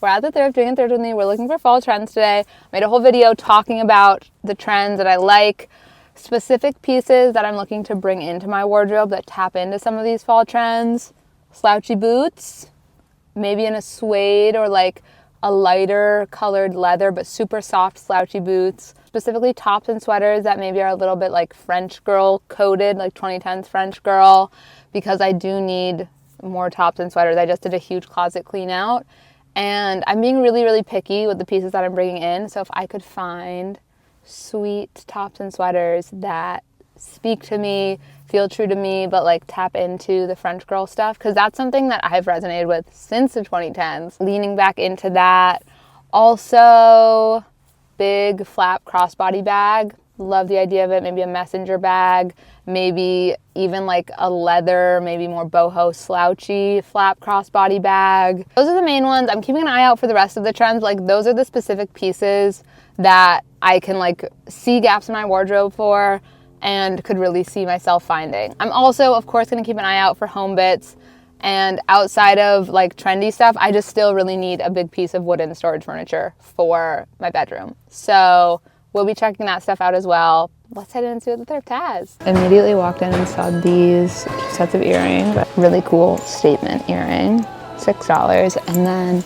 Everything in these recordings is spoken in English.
We're at the thrift doing a thrift with me. We're looking for fall trends today. I made a whole video talking about the trends that I like, specific pieces that I'm looking to bring into my wardrobe that tap into some of these fall trends. Slouchy boots, maybe in a suede or like a lighter colored leather but super soft slouchy boots. Specifically tops and sweaters that maybe are a little bit like French girl coded, like 2010s French girl, because I do need more tops and sweaters. I just did a huge closet clean out. And I'm being really, really picky with the pieces that I'm bringing in. So if I could find sweet tops and sweaters that speak to me, feel true to me, but like tap into the French girl stuff, because that's something that I've resonated with since the 2010s. Leaning back into that. Also, big flap crossbody bag. Love the idea of it. Maybe a messenger bag, maybe even like a leather, maybe more boho slouchy flap crossbody bag. Those are the main ones. I'm keeping an eye out for the rest of the trends. Like those are the specific pieces that I can like see gaps in my wardrobe for and could really see myself finding. I'm also, of course, going to keep an eye out for home bits. And outside of like trendy stuff, I just still really need a big piece of wooden storage furniture for my bedroom. So we'll be checking that stuff out as well. Let's head in and see what the thrift has. Immediately walked in and saw these sets of earrings. Really cool statement earring, $6. And then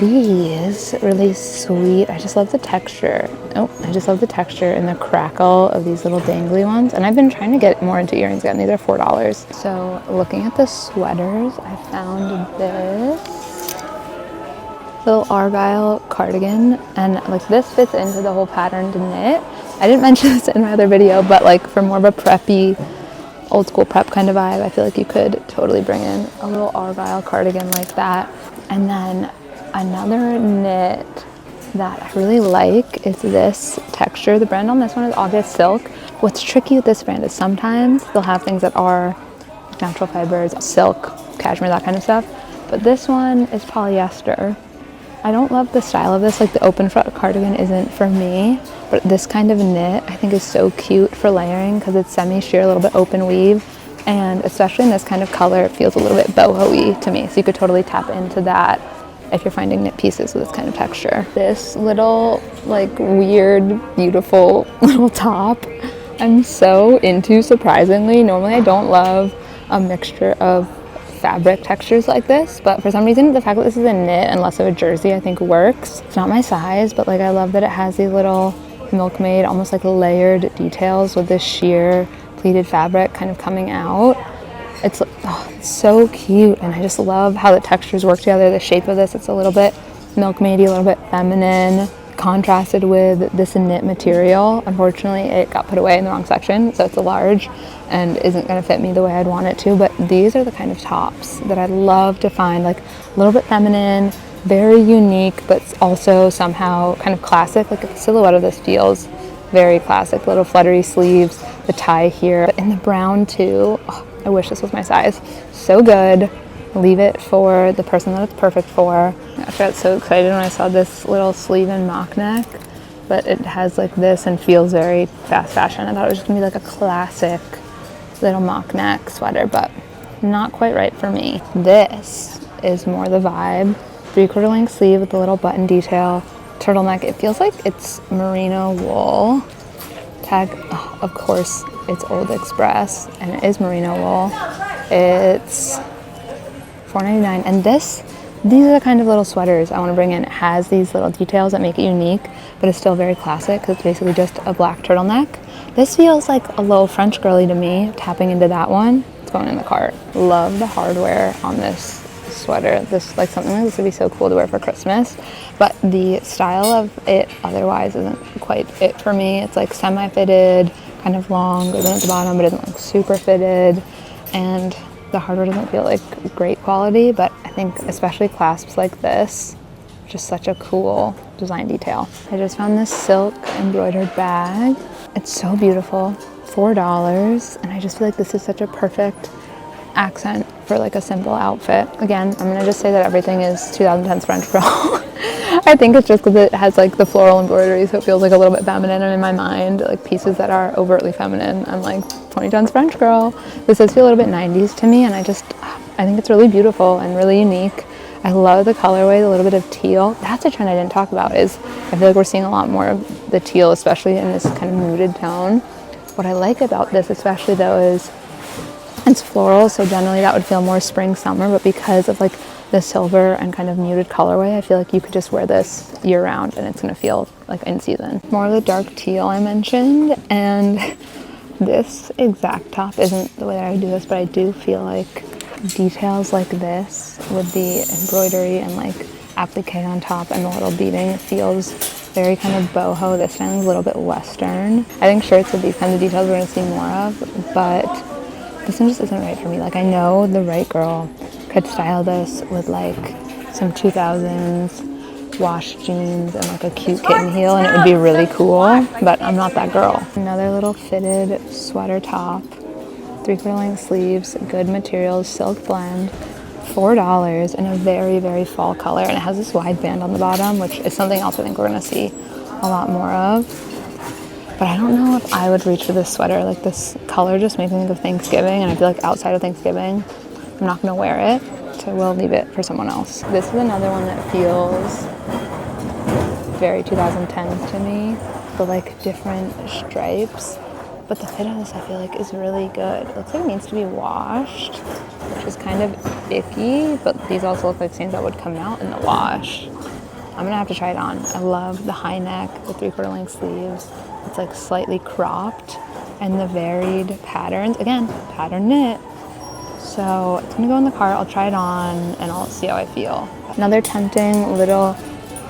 these really sweet, I just love the texture. I just love the texture and the crackle of these little dangly ones. And I've been trying to get more into earrings again. These are $4. So looking at the sweaters, I found this little argyle cardigan, and like this fits into the whole patterned knit. I didn't mention this in my other video, but like for more of a preppy, old school prep kind of vibe, I feel like you could totally bring in a little argyle cardigan like that. And then another knit that I really like is this texture. The brand on this one is August Silk. What's tricky with this brand is sometimes they'll have things that are natural fibers, silk, cashmere, that kind of stuff. But this one is polyester. I don't love the style of this, like the open front cardigan isn't for me, but this kind of knit I think is so cute for layering because it's semi-sheer, a little bit open weave, and especially in this kind of color, it feels a little bit boho-y to me, so you could totally tap into that if you're finding knit pieces with this kind of texture. This little, like, weird, beautiful little top, I'm so into, surprisingly. Normally I don't love a mixture of fabric textures like this, but for some reason the fact that this is a knit and less of a jersey I think works. It's not my size, but like I love that it has these little milkmaid, almost like layered details with this sheer pleated fabric kind of coming out. It's so cute, and I just love how the textures work together. The shape of this, it's a little bit milkmaidy, a little bit feminine, contrasted with this knit material. Unfortunately, it got put away in the wrong section, so it's a large and isn't going to fit me the way I'd want it to, but these are the kind of tops that I'd love to find, like a little bit feminine, very unique, but also somehow kind of classic. Like the silhouette of this feels very classic, little fluttery sleeves, the tie here, but in the brown too. Oh, I wish this was my size. So good. Leave it for the person that it's perfect for. I got so excited when I saw this little sleeve and mock neck, but it has like this and feels very fast fashion. I thought it was just gonna be like a classic little mock neck sweater, but not quite right for me. This is more the vibe. 3/4 length sleeve with a little button detail, turtleneck. It feels like it's merino wool. Tag, oh, of course, it's Old Express, and it is merino wool. It's $4.99, and these are the kind of little sweaters I want to bring in. It has these little details that make it unique, but it's still very classic because it's basically just a black turtleneck. This feels like a little French girly to me, tapping into that one. It's going in the cart. Love the hardware on this sweater. This, like, something like this would be so cool to wear for Christmas, but the style of it otherwise isn't quite it for me. It's like semi-fitted, kind of long, goes in at the bottom, but isn't like super fitted, and the hardware doesn't feel like great quality, but I think especially clasps like this, just such a cool design detail. I just found this silk embroidered bag. It's so beautiful, $4, and I just feel like this is such a perfect accent for like a simple outfit. Again, I'm gonna just say that everything is 2010s French girl. I think it's just because it has like the floral embroidery, so it feels like a little bit feminine, and in my mind, like pieces that are overtly feminine, I'm like 2010s French girl. This does feel a little bit 90s to me, and I think it's really beautiful and really unique. I love the colorway, a little bit of teal. That's a trend I didn't talk about, is I feel like we're seeing a lot more of the teal, especially in this kind of muted tone. What I like about this especially though is it's floral, so generally that would feel more spring, summer, but because of like the silver and kind of muted colorway, I feel like you could just wear this year round and it's gonna feel like in season. More of the dark teal I mentioned, and this exact top isn't the way that I would do this, but I do feel like details like this with the embroidery and like applique on top and the little beading, it feels very kind of boho. This sounds a little bit Western. I think shirts with these kinds of details we're gonna see more of, but this one just isn't right for me. Like, I know the right girl could style this with like some 2000s wash jeans and like a cute kitten heel and it would be really cool, but I'm not that girl. Another little fitted sweater top, 3/4 length sleeves, good materials, silk blend, $4 in a very, very fall color, and it has this wide band on the bottom, which is something else I think we're gonna see a lot more of. But I don't know if I would reach for this sweater. Like, this color just makes me think of Thanksgiving, and I feel like outside of Thanksgiving, I'm not gonna wear it, so we'll leave it for someone else. This is another one that feels very 2010s to me, the like different stripes. But the fit of this I feel like is really good. It looks like it needs to be washed, which is kind of icky, but these also look like things that would come out in the wash. I'm gonna have to try it on. I love the high neck, the 3/4 length sleeves. It's like slightly cropped, and the varied patterns. Again, pattern knit. So it's gonna go in the cart. I'll try it on and I'll see how I feel. Another tempting little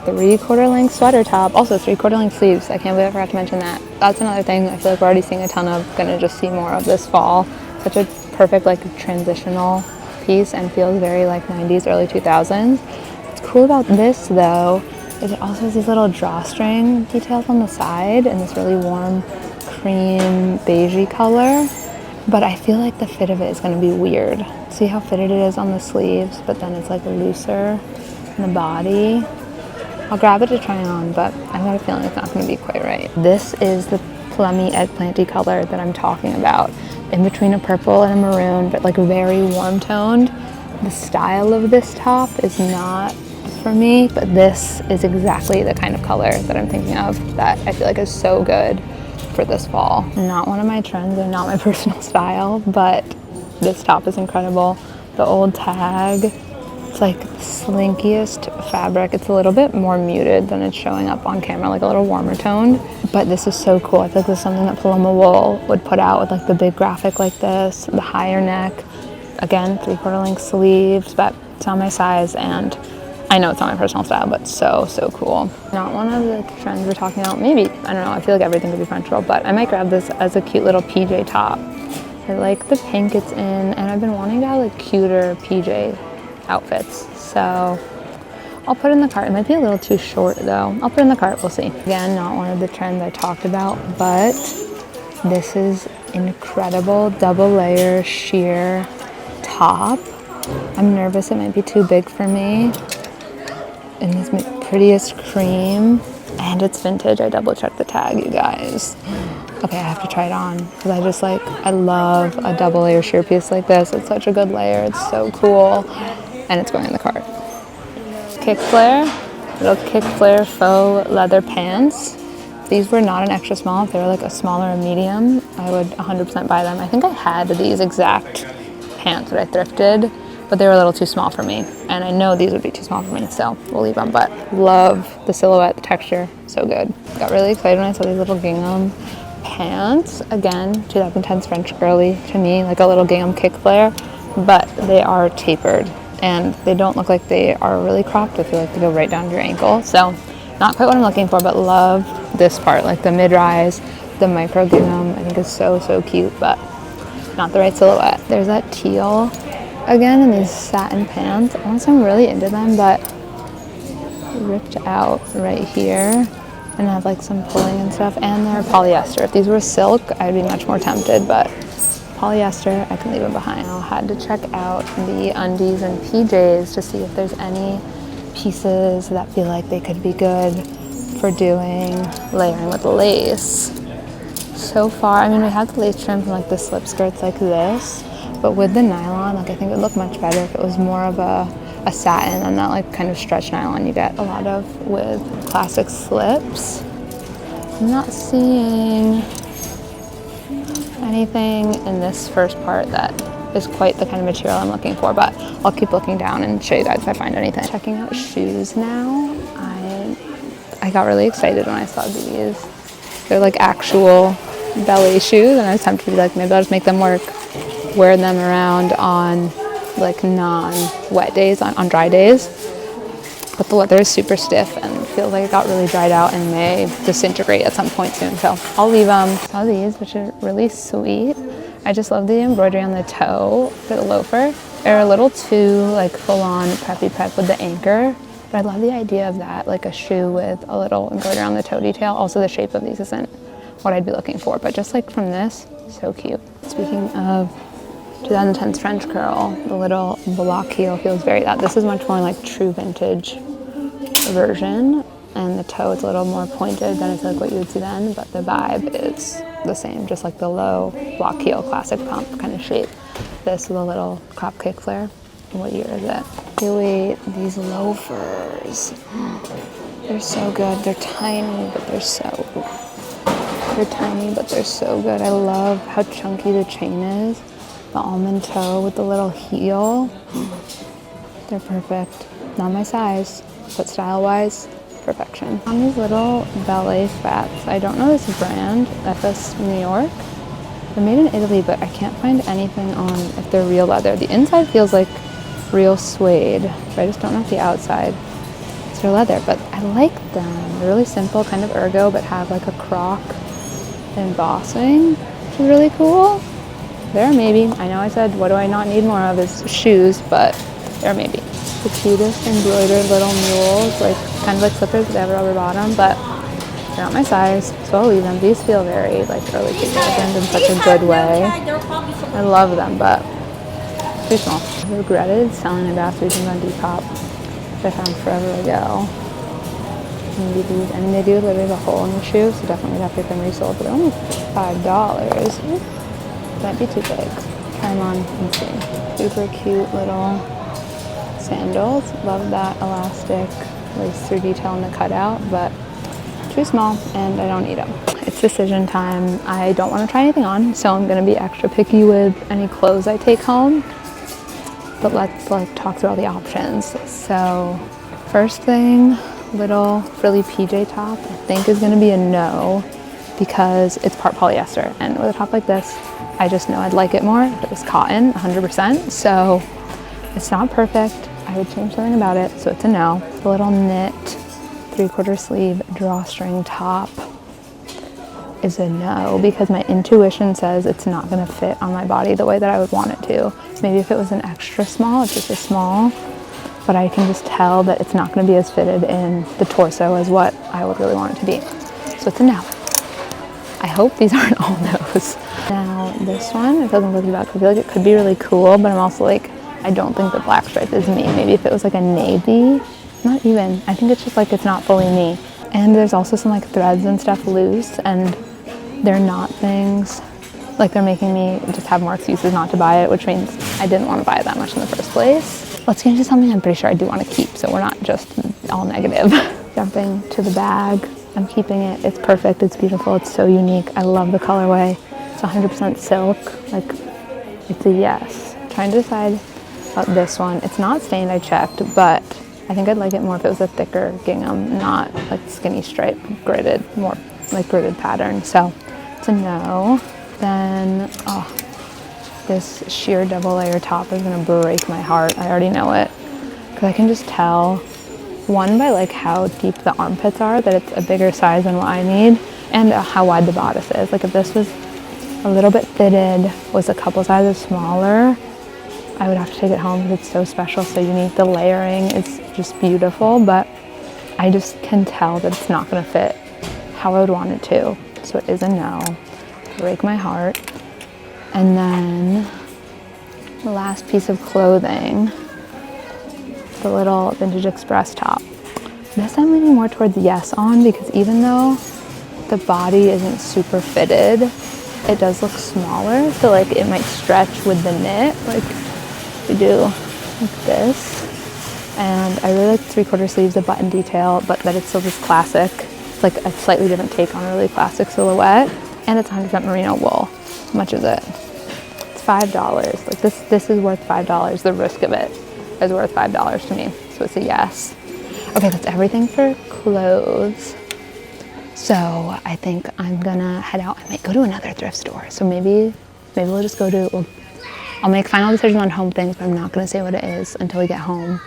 3/4 length sweater top, also 3/4 length sleeves. I can't believe I forgot to mention that. That's another thing I feel like we're already seeing a ton of. Gonna just see more of this fall. Such a perfect like transitional piece and feels very like 90s, early 2000s. What's cool about this though is it also has these little drawstring details on the side and this really warm cream beigey color. But I feel like the fit of it is gonna be weird. See how fitted it is on the sleeves, but then it's like looser in the body. I'll grab it to try it on, but I got a feeling it's not gonna be quite right. This is the plummy eggplanty color that I'm talking about. In between a purple and a maroon, but like very warm toned. The style of this top is not for me, but this is exactly the kind of color that I'm thinking of that I feel like is so good for this fall. Not one of my trends and not my personal style, but this top is incredible. The old tag, it's like the slinkiest fabric. It's a little bit more muted than it's showing up on camera, like a little warmer toned, but this is so cool. I feel like this is something that Paloma Wool would put out with like the big graphic like this, the higher neck, again, 3/4 length sleeves, but it's on my size and I know it's not my personal style, but so, so cool. Not one of the trends we're talking about. Maybe, I don't know, I feel like everything could be French roll, but I might grab this as a cute little PJ top. I like the pink it's in, and I've been wanting to have like cuter PJ outfits. So I'll put it in the cart. It might be a little too short though. I'll put it in the cart, we'll see. Again, not one of the trends I talked about, but this is incredible double layer sheer top. I'm nervous it might be too big for me. In this prettiest cream, and it's vintage. I double checked the tag, you guys. Okay, I have to try it on because I love a double layer sheer piece like this. It's such a good layer. It's so cool, and it's going in the cart. Kick flare, little kick flare faux leather pants. If these were not an extra small, if they were like a smaller or medium, I would 100% buy them. I think I had these exact pants that I thrifted, but they were a little too small for me, and I know these would be too small for me, so we'll leave them. But love the silhouette, the texture, so good. Got really excited when I saw these little gingham pants. Again, 2010s French girly to me, like a little gingham kick flare, but they are tapered and they don't look like they are really cropped. I feel like they go right down to your ankle, so not quite what I'm looking for, but love this part, like the mid-rise, the micro gingham. I think is so, so cute, but not the right silhouette. There's that teal again in these satin pants. Honestly, I'm really into them, but ripped out right here and have like some pulling and stuff, and they're polyester. If these were silk, I'd be much more tempted, but polyester, I can leave them behind. I had to check out the undies and PJs to see if there's any pieces that feel like they could be good for doing layering with lace. So far, I mean, we have the lace trim from like the slip skirts like this, but with the nylon, like I think it would look much better if it was more of a a satin and that like kind of stretch nylon you get a lot of with classic slips. I'm not seeing anything in this first part that is quite the kind of material I'm looking for, but I'll keep looking down and show you guys if I find anything. Checking out shoes now. I got really excited when I saw these. They're like actual ballet shoes, and I was tempted to be like, maybe I'll just make them work, wear them around on like non-wet days, on dry days. But the leather is super stiff and feels like it got really dried out and may disintegrate at some point soon. So I'll leave them. I saw these, which are really sweet. I just love the embroidery on the toe for the loafer. They're a little too like full-on preppy prep with the anchor. But I love the idea of that, like a shoe with a little embroidery on the toe detail. Also, the shape of these isn't what I'd be looking for, but just like from this, so cute. Speaking of 2010's French curl, the little block heel feels very that. This is much more like true vintage version, and the toe is a little more pointed than I feel like what you would see then, but the vibe is the same, just like the low block heel, classic pump kind of shape. This with a little crop kick flare. What year is it? Wait, these loafers. They're so good. They're tiny, but they're so good. I love how chunky the chain is. The almond toe with the little heel. They're perfect. Not my size, but style-wise, perfection. On these little ballet spats, I don't know this brand, FS New York. They're made in Italy, but I can't find anything on if they're real leather. The inside feels like real suede, but I just don't know if the outside is real leather, but I like them. They're really simple, kind of ergo, but have like a croc embossing, which is really cool. There, maybe. I know I said, what do I not need more of is shoes, but there, maybe. The cutest embroidered little mules, like kind of like slippers, but they have a rubber bottom, but they're not my size, so I'll leave them. These feel very like early 2000s in such a good way. I love them, but too small. I regretted selling the bath regions on Depop, which I found forever ago. Maybe these, I mean, they do literally have a hole in the shoe, so definitely have to get them resold, but they're only $5. Might be too big. Try them on and see. Super cute little sandals. Love that elastic lace-through detail in the cutout, but too small and I don't need them. It's decision time. I don't want to try anything on, so I'm going to be extra picky with any clothes I take home. But let's like talk through all the options. So first thing, little frilly PJ top, I think is going to be a no because it's part polyester, and with a top like this I just know I'd like it more if it was cotton 100%. So it's not perfect. I would change something about it, so it's a no. The little knit 3/4 sleeve drawstring top is a no because my intuition says it's not going to fit on my body the way that I would want it to. Maybe if it was an extra small, it's just a small, but I can just tell that it's not going to be as fitted in the torso as what I would really want it to be. So it's a no. I hope these aren't all no's. Now this one, I feel like I'm looking about, I feel like it could be really cool, but I'm also like, I don't think the black stripe is me. Maybe if it was like a navy, not even. I think it's just like it's not fully me. And there's also some like threads and stuff loose, and they're not things, like they're making me just have more excuses not to buy it, which means I didn't want to buy it that much in the first place. Let's get into something I'm pretty sure I do want to keep, so we're not just all negative. Jumping to the bag, I'm keeping it. It's perfect, it's beautiful, it's so unique. I love the colorway. It's 100% silk, like it's a yes. Trying to decide about this one. It's not stained, I checked, but I think I'd like it more if it was a thicker gingham, not like skinny stripe, gridded, more like gridded pattern. So it's a no. Then, this sheer double layer top is gonna break my heart. I already know it, because I can just tell, one, by like how deep the armpits are, that it's a bigger size than what I need, and how wide the bodice is. Like if this was a little bit fitted, was a couple sizes smaller, I would have to take it home because it's so special, so unique. The layering is just beautiful, but I just can tell that it's not gonna fit how I would want it to. So it is a no. Break my heart. And then the last piece of clothing, the little Vintage Express top. This I'm leaning more towards yes on, because even though the body isn't super fitted, it does look smaller, so like it might stretch with the knit. Like we do like this, And I really like the 3/4 sleeves, the button detail, but that it's still this classic. It's like a slightly different take on a really classic silhouette. And it's 100% merino wool. How much is it? It's $5. Like this is worth $5. The risk of it is worth $5 to me. So it's a yes. Okay, that's everything for clothes. So I think I'm gonna head out. I might go to another thrift store. So maybe we'll just go to, I'll make final decision on home things, but I'm not gonna say what it is until we get home.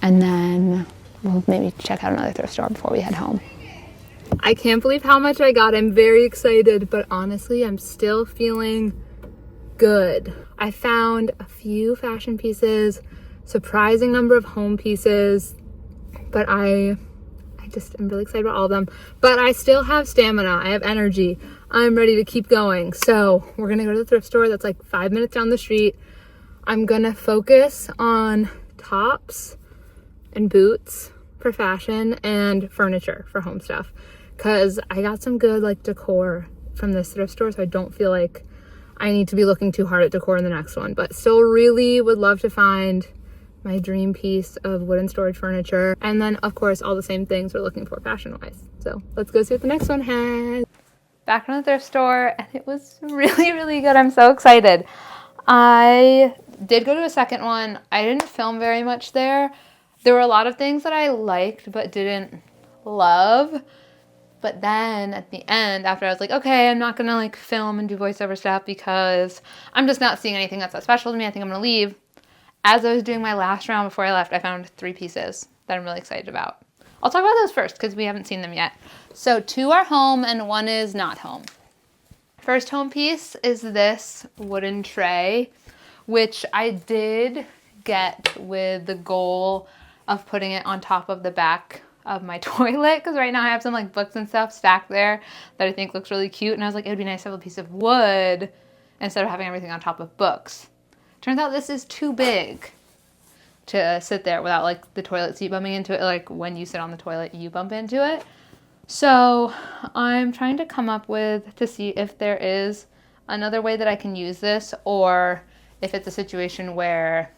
And then we'll maybe check out another thrift store before we head home. I can't believe how much I got. I'm very excited, but honestly, I'm still feeling good. I found a few fashion pieces, surprising number of home pieces, but I'm really excited about all of them. But I still have stamina. I have energy. I'm ready to keep going. So we're gonna go to the thrift store that's like 5 minutes down the street. I'm gonna focus on tops and boots for fashion and furniture for home stuff, because I got some good like decor from this thrift store, so I don't feel like I need to be looking too hard at decor in the next one. But still really would love to find my dream piece of wooden storage furniture. And then of course all the same things we're looking for fashion wise. So let's go see what the next one has. Back from the thrift store, and it was really, really good. I'm so excited. I did go to a second one. I didn't film very much there. There were a lot of things that I liked but didn't love. But then at the end, after I was like, okay, I'm not gonna like film and do voiceover stuff because I'm just not seeing anything that's that special to me. I think I'm gonna leave. As I was doing my last round before I left, I found 3 pieces that I'm really excited about. I'll talk about those first because we haven't seen them yet. So 2 are home and 1 is not home. First home piece is this wooden tray, which I did get with the goal of putting it on top of the back of my toilet, because right now I have some like books and stuff stacked there that I think looks really cute, and I was like, it would be nice to have a piece of wood instead of having everything on top of books. Turns out this is too big to sit there without like the toilet seat bumping into it. Like when you sit on the toilet, you bump into it. So I'm trying to come up with to see if there is another way that I can use this, or if it's a situation where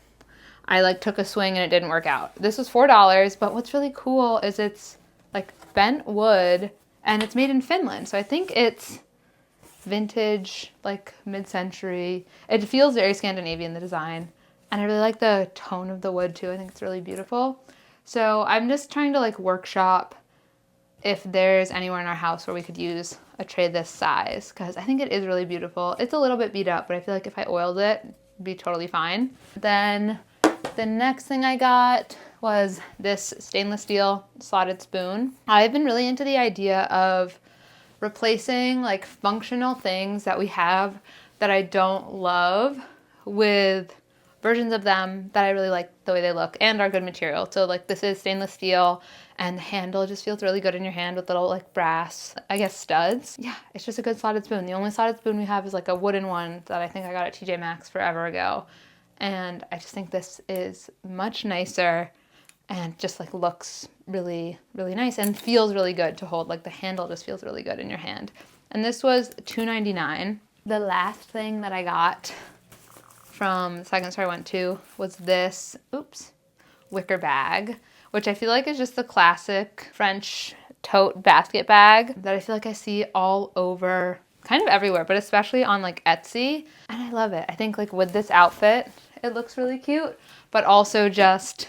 I like took a swing and it didn't work out. This was $4, but what's really cool is it's like bent wood and it's made in Finland. So I think it's vintage, like mid-century. It feels very Scandinavian, the design. And I really like the tone of the wood too. I think it's really beautiful. So I'm just trying to like workshop if there's anywhere in our house where we could use a tray this size, because I think it is really beautiful. It's a little bit beat up, but I feel like if I oiled it, it'd be totally fine. Then the next thing I got was this stainless steel slotted spoon. I've been really into the idea of replacing like functional things that we have that I don't love with versions of them that I really like the way they look and are good material. So like this is stainless steel, and the handle just feels really good in your hand with little like brass, I guess, studs. Yeah, it's just a good slotted spoon. The only slotted spoon we have is like a wooden one that I think I got at TJ Maxx forever ago. And I just think this is much nicer and just like looks really, really nice and feels really good to hold. Like the handle just feels really good in your hand. And this was $2.99. The last thing that I got from the second store I went to was this, wicker bag, which I feel like is just the classic French tote basket bag that I feel like I see all over, kind of everywhere, but especially on like Etsy. And I love it. I think like with this outfit, it looks really cute, but also just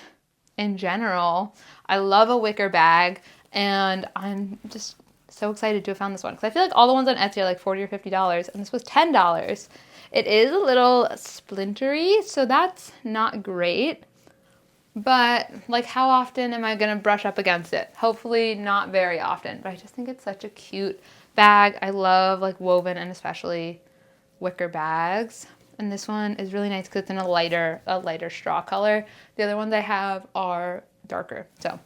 in general, I love a wicker bag, and I'm just so excited to have found this one, because I feel like all the ones on Etsy are like $40 or $50, and this was $10. It is a little splintery, so that's not great, but like how often am I gonna brush up against it? Hopefully not very often, but I just think it's such a cute bag. I love like woven and especially wicker bags. And this one is really nice because it's in a lighter straw color. The other ones I have are darker. So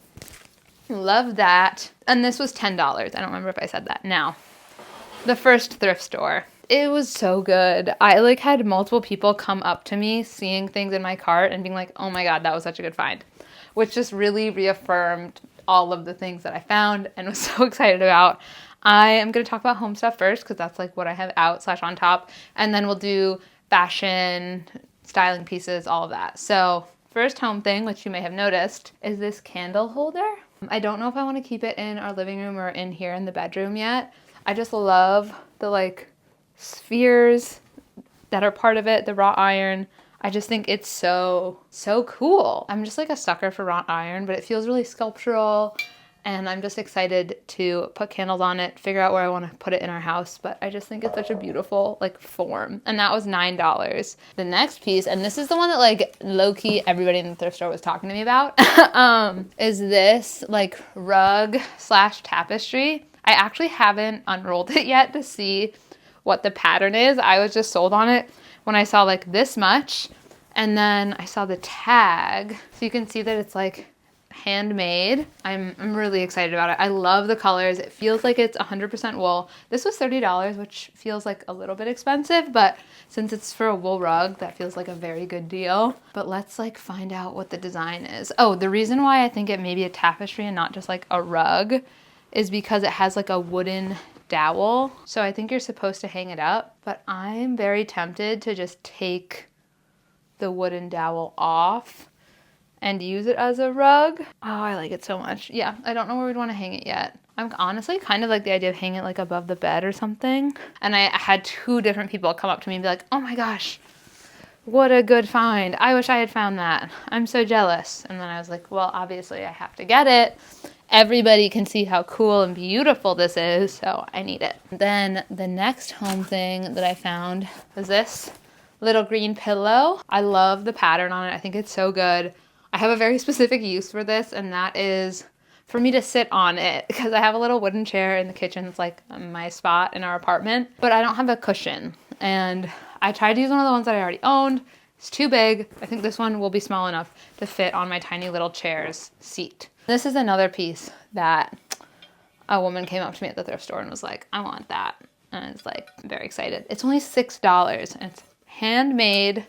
love that. And this was $10. I don't remember if I said that. Now, the first thrift store. It was so good. I like had multiple people come up to me seeing things in my cart and being like, oh my God, that was such a good find. Which just really reaffirmed all of the things that I found and was so excited about. I am going to talk about home stuff first because that's like what I have out / on top. And then we'll do fashion, styling pieces, all of that. So first home thing, which you may have noticed, is this candle holder. I don't know if I want to keep it in our living room or in here in the bedroom yet. I just love the like spheres that are part of it, the wrought iron. I just think it's so cool. I'm just like a sucker for wrought iron, but it feels really sculptural, and I'm just excited to put candles on it, figure out where I want to put it in our house, but I just think it's such a beautiful like form. And that was $9. The next piece, and this is the one that like low-key everybody in the thrift store was talking to me about, is this like rug slash tapestry. I actually haven't unrolled it yet to see what the pattern is. I was just sold on it when I saw like this much, and then I saw the tag. So you can see that it's like handmade. I'm really excited about it. I love the colors. It feels like it's 100% wool. This was $30, which feels like a little bit expensive, but since it's for a wool rug, that feels like a very good deal. But let's like find out what the design is. Oh, the reason why I think it may be a tapestry and not just like a rug is because it has like a wooden dowel. So I think you're supposed to hang it up, but I'm very tempted to just take the wooden dowel off and use it as a rug. Oh, I like it so much. Yeah, I don't know where we'd want to hang it yet. I'm honestly kind of like the idea of hanging it like above the bed or something. And I had 2 different people come up to me and be like, oh my gosh, what a good find. I wish I had found that. I'm so jealous. And then I was like, well, obviously I have to get it. Everybody can see how cool and beautiful this is, so I need it. Then the next home thing that I found was this little green pillow. I love the pattern on it. I think it's so good. I have a very specific use for this, and that is for me to sit on it, because I have a little wooden chair in the kitchen. It's like my spot in our apartment, but I don't have a cushion. And I tried to use one of the ones that I already owned. It's too big. I think this one will be small enough to fit on my tiny little chair's seat. This is another piece that a woman came up to me at the thrift store and was like, I want that. And I was like, very excited. It's only $6, and it's handmade,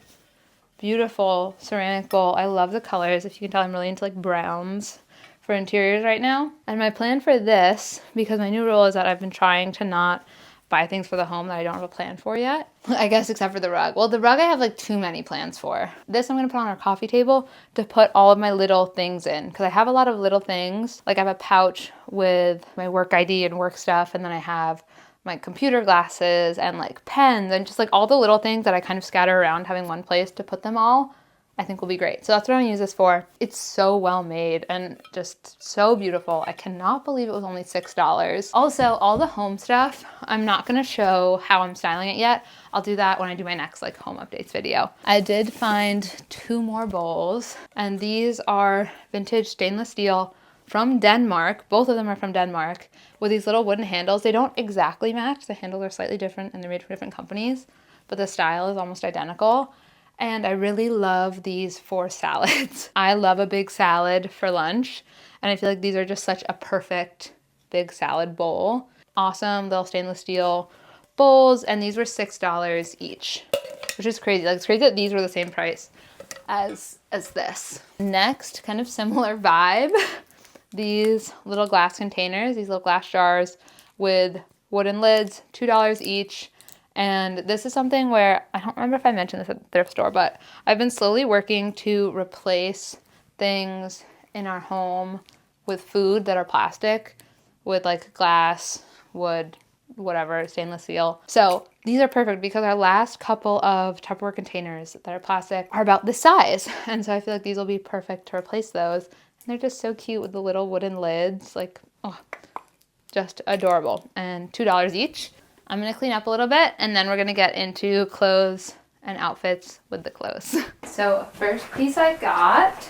beautiful ceramic bowl. I love the colors. If you can tell, I'm really into like browns for interiors right now. And my plan for this, because my new rule is that I've been trying to not buy things for the home that I don't have a plan for yet. I guess except for the rug. Well, the rug I have like too many plans for. This I'm going to put on our coffee table to put all of my little things in, because I have a lot of little things. Like I have a pouch with my work ID and work stuff, and then I have my computer glasses and like pens and just like all the little things that I kind of scatter around. Having one place to put them all, I think will be great. So that's what I'm gonna use this for. It's so well made and just so beautiful. I cannot believe it was only $6. Also, all the home stuff, I'm not gonna show how I'm styling it yet. I'll do that when I do my next like home updates video. I did find 2 more bowls, and these are vintage stainless steel from Denmark. Both of them are from Denmark, with these little wooden handles. They don't exactly match. The handles are slightly different and they're made for different companies, but the style is almost identical. And I really love these for salads. I love a big salad for lunch, and I feel like these are just such a perfect big salad bowl. Awesome little stainless steel bowls, and these were $6 each, which is crazy. Like, it's crazy that these were the same price as this. Next, kind of similar vibe, these little glass containers, these little glass jars with wooden lids, $2 each. And this is something where, I don't remember if I mentioned this at the thrift store, but I've been slowly working to replace things in our home with food that are plastic with like glass, wood, whatever, stainless steel. So these are perfect because our last couple of Tupperware containers that are plastic are about this size. And so I feel like these will be perfect to replace those. And they're just so cute with the little wooden lids, like, oh, just adorable. And $2 each. I'm going to clean up a little bit, and then we're going to get into clothes and outfits with the clothes. So first piece I got,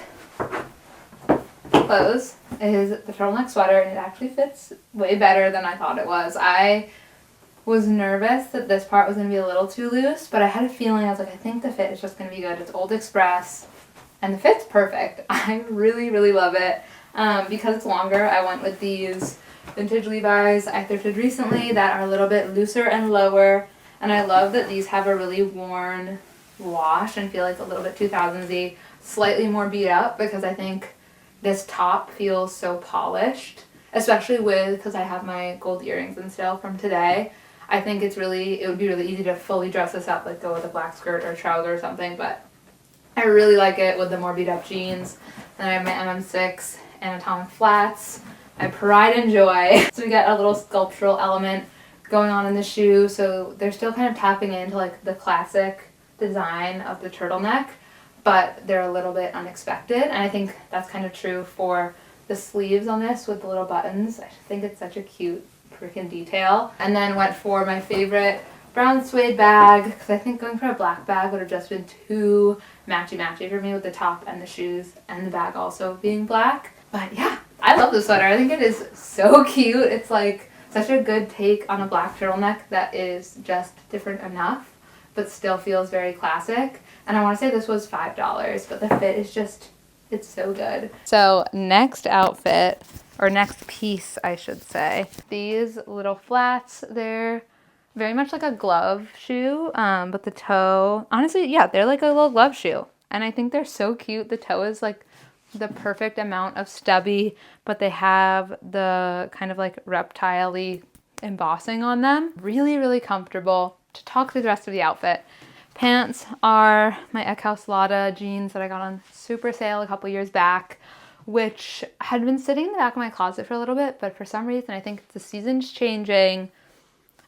clothes, is the turtleneck sweater, and it actually fits way better than I thought it was. I was nervous that this part was going to be a little too loose, but I had a feeling, I was like, I think the fit is just going to be good. It's Old Express, and the fit's perfect. I really, really love it. Because it's longer, I went with these vintage Levi's I thrifted recently that are a little bit looser and lower, and I love that these have a really worn wash and feel like a little bit 2000s-y, slightly more beat up, because I think this top feels so polished, especially with, because I have my gold earrings and still from today. I think it would be really easy to fully dress this up, like go with a black skirt or trouser or something, but I really like it with the more beat up jeans. Then I have my MM6 and atomic flats. I pride and joy. So we got a little sculptural element going on in the shoe. So they're still kind of tapping into like the classic design of the turtleneck, but they're a little bit unexpected. And I think that's kind of true for the sleeves on this with the little buttons. I think it's such a cute freaking detail. And then went for my favorite brown suede bag, because I think going for a black bag would have just been too matchy-matchy for me with the top and the shoes and the bag also being black. But yeah, I love the sweater. I think it is so cute. It's like such a good take on a black turtleneck that is just different enough, but still feels very classic. And I want to say this was $5, but the fit is just, it's so good. So next outfit, or next piece, I should say, these little flats, they're very much like a glove shoe, but the toe, honestly, yeah, they're like a little glove shoe. And I think they're so cute. The toe is like the perfect amount of stubby, but they have the kind of like reptile-y embossing on them. Really, really comfortable. To talk through the rest of the outfit, pants are my Eckhouse Lotta jeans that I got on super sale a couple years back, which had been sitting in the back of my closet for a little bit, but for some reason, I think the season's changing.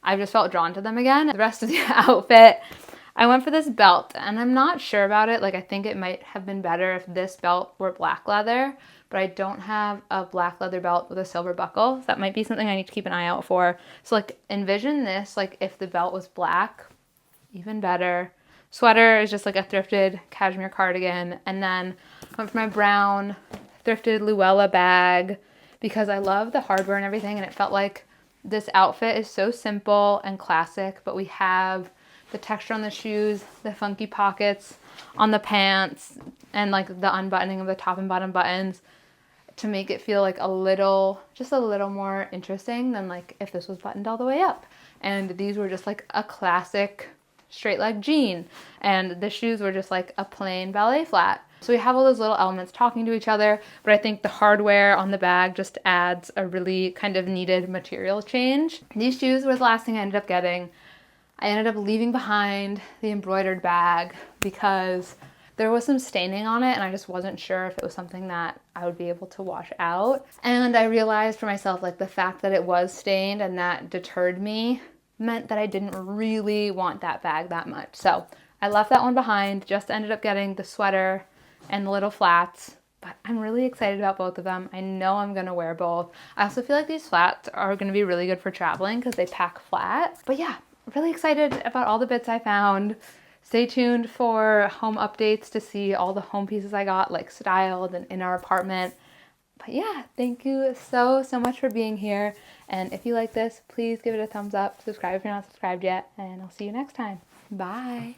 I've just felt drawn to them again. The rest of the outfit, I went for this belt, and I'm not sure about it. Like, I think it might have been better if this belt were black leather, but I don't have a black leather belt with a silver buckle. So that might be something I need to keep an eye out for. So, like, envision this, like, if the belt was black, even better. Sweater is just like a thrifted cashmere cardigan, and then I went for my brown thrifted Luella bag because I love the hardware and everything, and it felt like this outfit is so simple and classic, but we have the texture on the shoes, the funky pockets on the pants, and like the unbuttoning of the top and bottom buttons to make it feel like a little, just a little more interesting than like if this was buttoned all the way up. And these were just like a classic straight leg jean, and the shoes were just like a plain ballet flat. So we have all those little elements talking to each other, but I think the hardware on the bag just adds a really kind of needed material change. These shoes were the last thing I ended up getting. I ended up leaving behind the embroidered bag because there was some staining on it, and I just wasn't sure if it was something that I would be able to wash out. And I realized for myself, like, the fact that it was stained and that deterred me meant that I didn't really want that bag that much. So I left that one behind, just ended up getting the sweater and the little flats, but I'm really excited about both of them. I know I'm gonna wear both. I also feel like these flats are gonna be really good for traveling because they pack flat. But yeah, really excited about all the bits I found. Stay tuned for home updates to see all the home pieces I got, like styled and in our apartment. But yeah, thank you so much for being here. And if you like this, please give it a thumbs up, subscribe if you're not subscribed yet, and I'll see you next time. Bye.